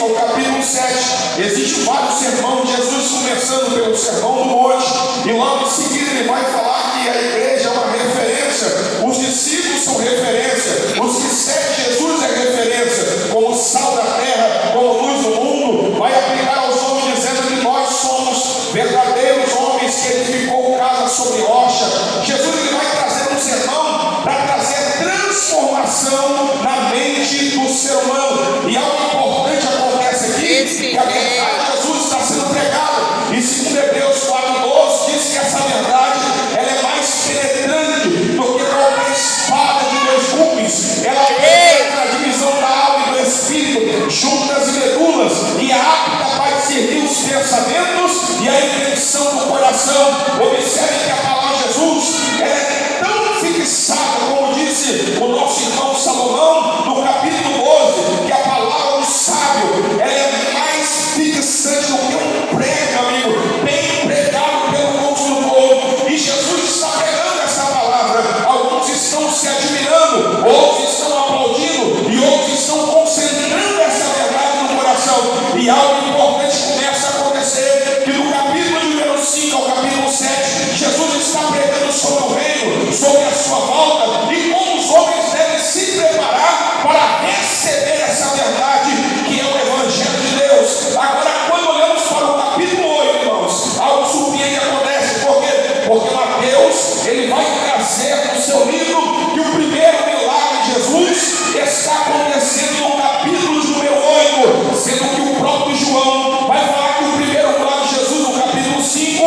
5 ao capítulo 7, existem vários sermões, Jesus começando pelo sermão do monte, e logo em seguida ele vai falar que a igreja é uma referência, os discípulos são referência, os que seguem Jesus é referência, como sal da terra, como luz do mundo. Vai aplicar aos homens dizendo que nós somos verdadeiros homens que edificou casa sobre rocha. Jesus ele vai trazer um sermão para trazer transformação na mente do ser humano, e algo importante acontece aqui, que a verdade de Jesus está sendo pregada, e segundo Hebreus 4:12 diz que essa verdade ela é mais penetrante do que qualquer espada de dois gumes, ela penetra a divisão da alma e do espírito, juntas e medulas, e é apta para discernir os pensamentos e a intenção do coração. Observe que a palavra de Jesus ela é tão fixada, como disse o nosso irmão Salomão no capítulo 12, que a palavra do sábio ela é mais fixante do que um prego, amigo, bem pregado pelo construtor. E Jesus está pregando essa palavra. Alguns estão se admirando, outros estão aplaudindo e outros estão concentrando essa verdade no coração. E algo importante começa a acontecer, que no capítulo número 5 ao capítulo 7, Jesus está pregando sobre o reino, sobre a sua volta, e como os homens devem se preparar para receber essa verdade que é o Evangelho de Deus. Agora, quando olhamos para o capítulo 8, irmãos, algo surpreendente acontece. Por quê? Porque Mateus ele vai trazer no seu livro que o primeiro milagre de Jesus está acontecendo no capítulo número 8, sendo que o próprio João vai falar que o primeiro milagre de Jesus no capítulo 5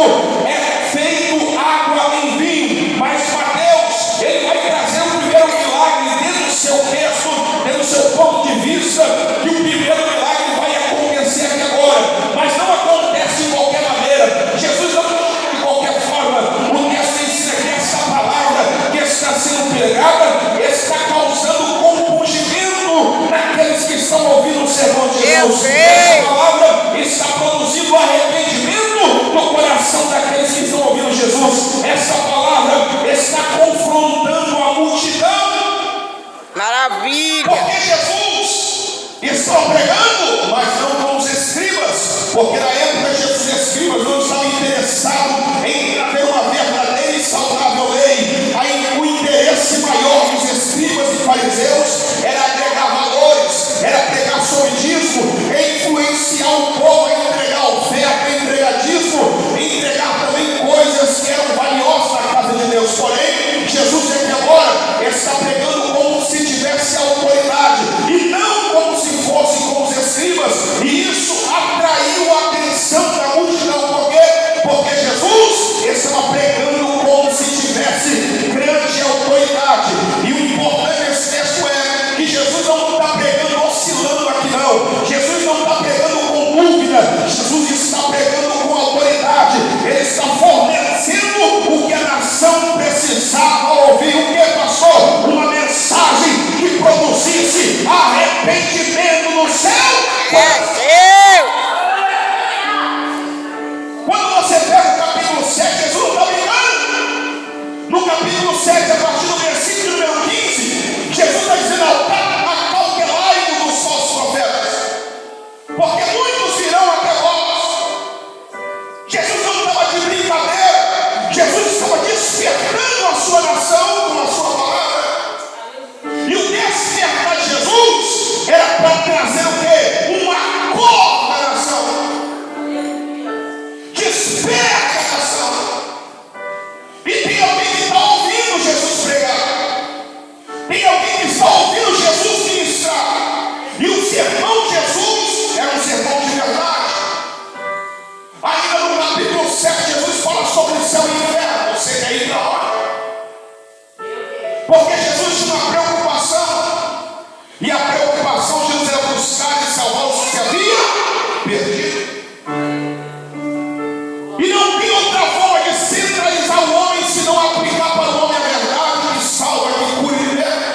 é feito água em vinho, mas Mateus ele vai trazer o primeiro milagre dentro do seu texto, dentro do seu ponto de vista, que o primeiro milagre vai acontecer aqui agora, mas não acontece de qualquer maneira. Jesus não de qualquer forma. O texto ensina que essa palavra que está sendo pregada está causando compungimento naqueles que estão ouvindo o sermão de Jesus. Essa palavra está produzindo arrependimento no coração daqueles que estão ouvindo Jesus. Essa palavra está confrontando a multidão. Maravilha! Porque Jesus está pregando, mas não com os escribas, porque na época Jesus e escribas não estavam interessados em ter uma verdadeira e saudável lei. Aí o interesse maior dos escribas e fariseus era agregar valores, era pregar sobre dízimo, influenciar o povo a entregar oferta, entregar dízimo, entregar também coisas que eram valiosas na casa de Deus. Porém, Jesus aqui agora está pregando como se tivesse autoridade e não como se fosse com os escribas, e isso atraiu a atenção da multidão. Por quê? Porque Jesus estava pregando como se tivesse grande autoridade. E o importante desse texto é que Jesus não está pregando oscilando aqui, não. Jesus não está pregando com dúvida, Jesus está pregando com autoridade. Ele está fornecendo o que a nação precisava ouvir. O que, pastor? Uma mensagem que produzisse arrependimento no céu. Quando você pega o capítulo 7, Jesus não está brincando. No capítulo 7, a partir do versículo número 15, Jesus está dizendo: acautelai-vos dos falsos profetas, porque muitos virão até vós. Jesus não estava de brincadeira, Jesus estava despertando a sua nação com a sua palavra. E o despertar de Jesus era para trazer o quê? Um acordo na nação. Desperta a nação. E tem alguém que está ouvindo Jesus pregar. Tem alguém que está ouvindo Jesus ministrar. E o sermão de Jesus era um sermão de verdade. Ainda no capítulo 7, Jesus fala sobre o céu e o inferno. Você quer ir para lá? Porque Jesus tinha uma preocupação. E a preocupação de Jesus era buscar e salvar os que havia perdido. E não tem outra forma de centralizar o homem se não aplicar para o homem a verdade que salva, que cura e liberta.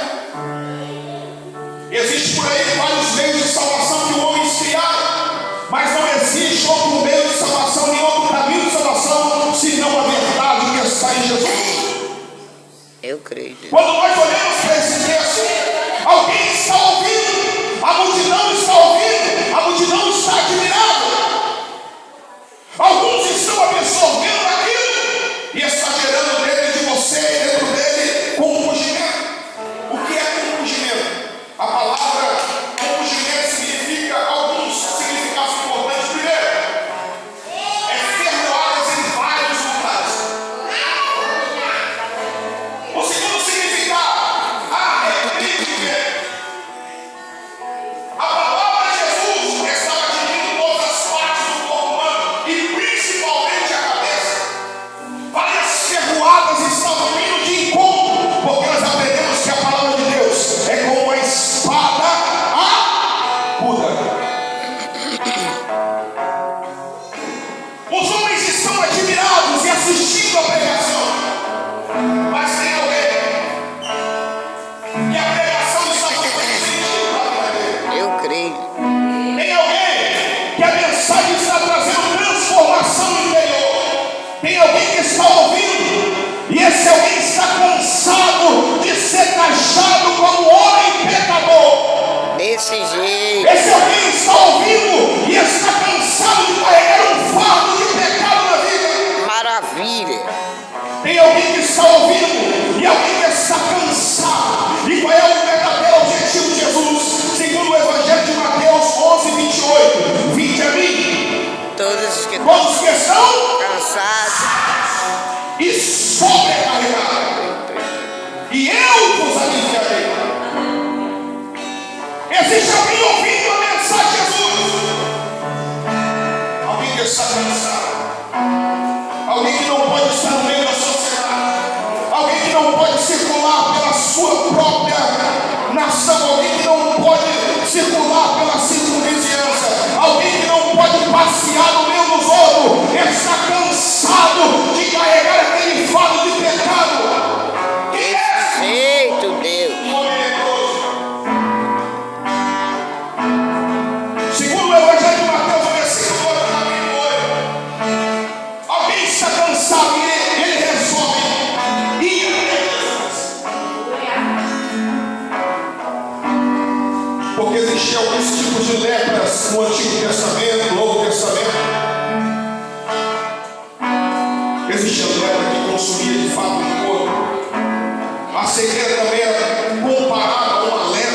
Existe por aí vários meios de salvação que o homem criaram, mas não existe outro meio de salvação, nem outro caminho de salvação, senão a verdade que está em Jesus. Eu creio. Quando nós olhamos para esse texto, alguém está ouvindo, a multidão está ouvindo, a multidão assistindo a pregação, mas tem alguém que a pregação está fazendo sentido na vida dele. Eu creio. Tem alguém que a mensagem está trazendo transformação interior. Tem alguém que está ouvindo e esse alguém está cansado de ser taxado como homem pecador. Desse jeito. Esse alguém está ouvindo e está cansado de carregar um fardo de pecado na vida. Maravilha. Tem alguém que está ouvindo e alguém que está cansado. E qual é o verdadeiro objetivo de Jesus? Segundo o Evangelho de Mateus 11, 28. Vinde a mim, Todos que todos que estão cansados. e sobrecarregados, e eu vos aliviarei. Existe alguém ouvindo a mensagem de Jesus? Alguém que está cansado, alguém que não pode estar no meio da sociedade, alguém que não pode circular pela sua própria nação, alguém que não pode circular pela circunvizinhança, alguém que não pode passear no meio dos outros, está cansado de carregar aquele fardo de pecado. Desse jeito, Deus. Segundo o Evangelho de Mateus, o versículo 8, alguém está cansado e ele resolve ir até Jesus. Porque existiam alguns tipos de lepras no Antigo Testamento, no Novo Testamento. Existia lepra que consumia de fato o corpo. A cegueira também era comparada a uma lepra.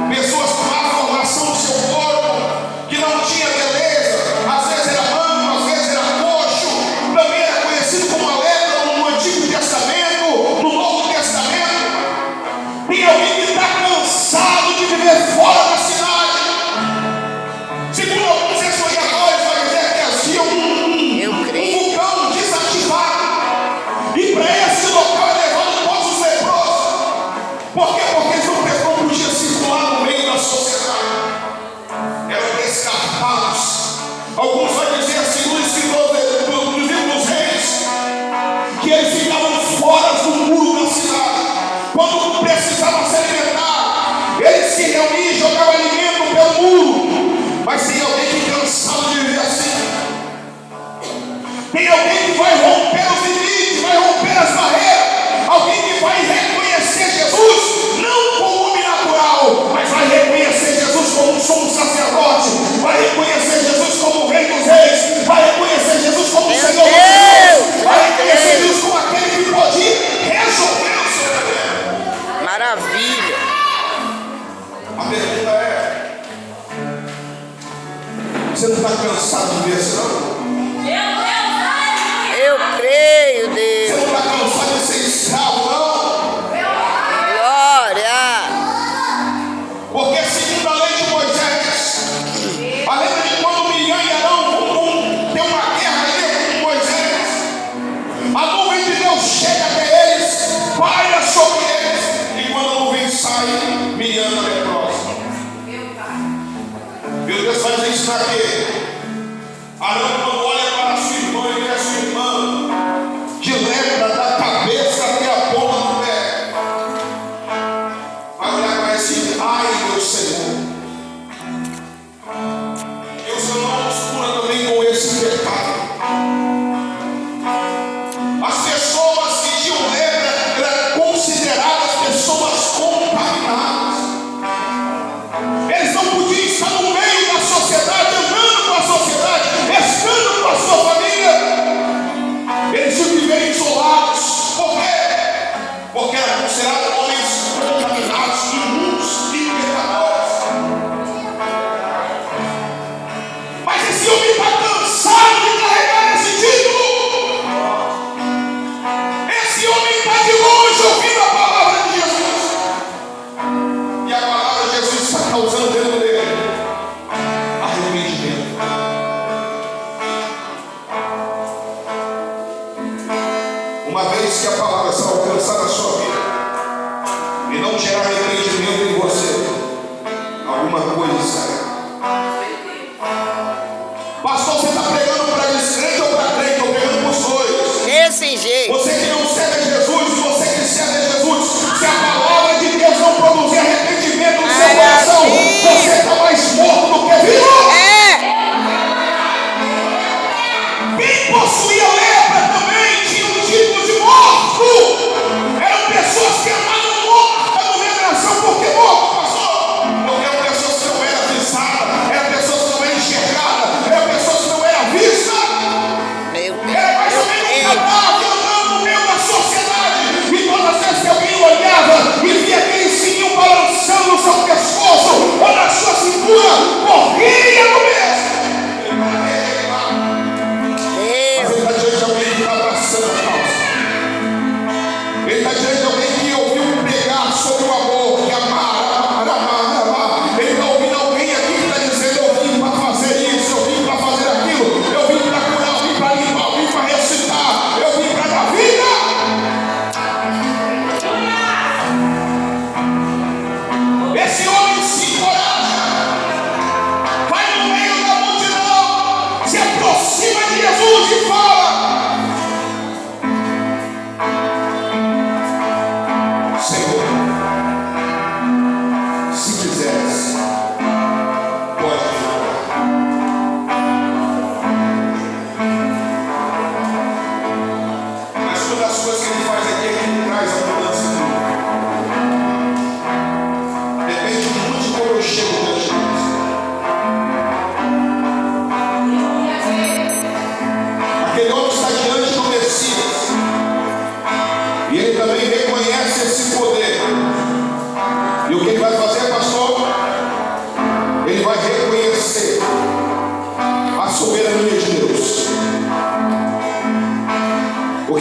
Pessoas com má formação do seu corpo, que não tinha beleza, às vezes era manco, às vezes era coxo, também era conhecido como a lepra no Antigo Testamento, no Novo Testamento. Tem alguém que está cansado de viver fora da cidade. Segundo alguns historiadores, vai dizer que havia um vulcão desativado, e para esse local é levado todos os leprosos. Por quê? Porque eles não podiam circular no meio da sociedade, eram descartados. Alguns vão dizer assim, no escritor do livro dos Reis, que eles ficavam fora do muro da cidade. Quando precisavam se alimentar, eles se reuniam e jogavam alimento pelo muro. Mas tem alguém que cansado de viver assim. Tem alguém que vai romper os limites, vai romper as barreiras. Alguém que vai reconhecer Jesus não como homem natural, mas vai reconhecer Jesus como um sumo sacerdote, vai reconhecer Jesus como o Rei dos Reis, vai reconhecer Jesus como o Senhor dos Senhores, vai reconhecer Jesus como aquele que pode resolver o seu problema. Maravilha. A pergunta é: você não está cansado de ver isso, não? Eu creio, Você Deus. não está cansado de ser escravo, não? Glória. Porque segundo a lei de Moisés, a lembra de quando Miriam e Arão vão ter uma guerra ali com Moisés, a nuvem de Deus chega até eles, paira sobre eles, e quando a nuvem sai, Miriam é leprosa. Meu Deus vai nos ensinar que Arão, quando olha para sua irmã, ele vê a sua irmã de lepra da cabeça até a ponta do pé. Vai olhar para esse: ai, meu Senhor. E o Senhor não nos cura também com esse pecado. As pessoas que tinham lepra eram consideradas pessoas contaminadas. Eles não podiam estar no meio da sociedade, andando com a sociedade, estando com a sua família. Eles tinham que viver isolados. Por quê? Porque eram considerados homens contaminados, imundos e pecadores. Mas esse homem está cansado de carregar esse título. Esse homem está de longe ouvindo a palavra de Jesus. E a palavra de Jesus está causando dentro dele arrependimento. Uma vez que a palavra está alcançada na sua vida e não gerar arrependimento em você, alguma coisa está errada. Pastor, você está pregando para descrente ou para crente?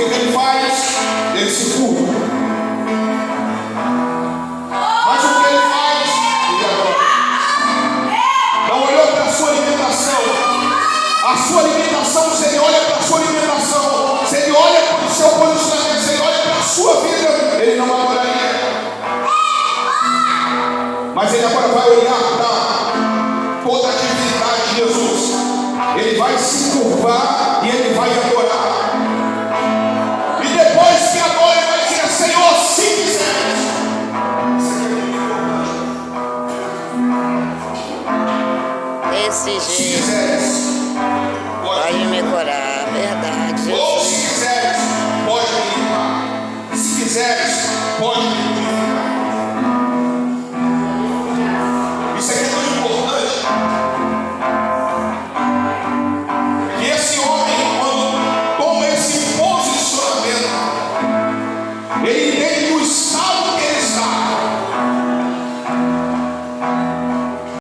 que ele faz? Ele se curva. Mas o que ele faz? Ele adora. Não olhou para a sua limitação. A sua limitação, se ele olha para a sua limitação, se ele olha para o seu posicionamento, se ele olha para a sua vida, ele não adoraria. Mas ele agora vai olhar para toda a divindade de Jesus. Ele vai se curvar e ele vai adorar. E depois que adora, ele vai dizer: Senhor, se quiseres. Desse Se jeito. quiseres, Pode me curar. Verdade, ou Jesus. se quiseres, pode me limpar. Se quiseres, pode me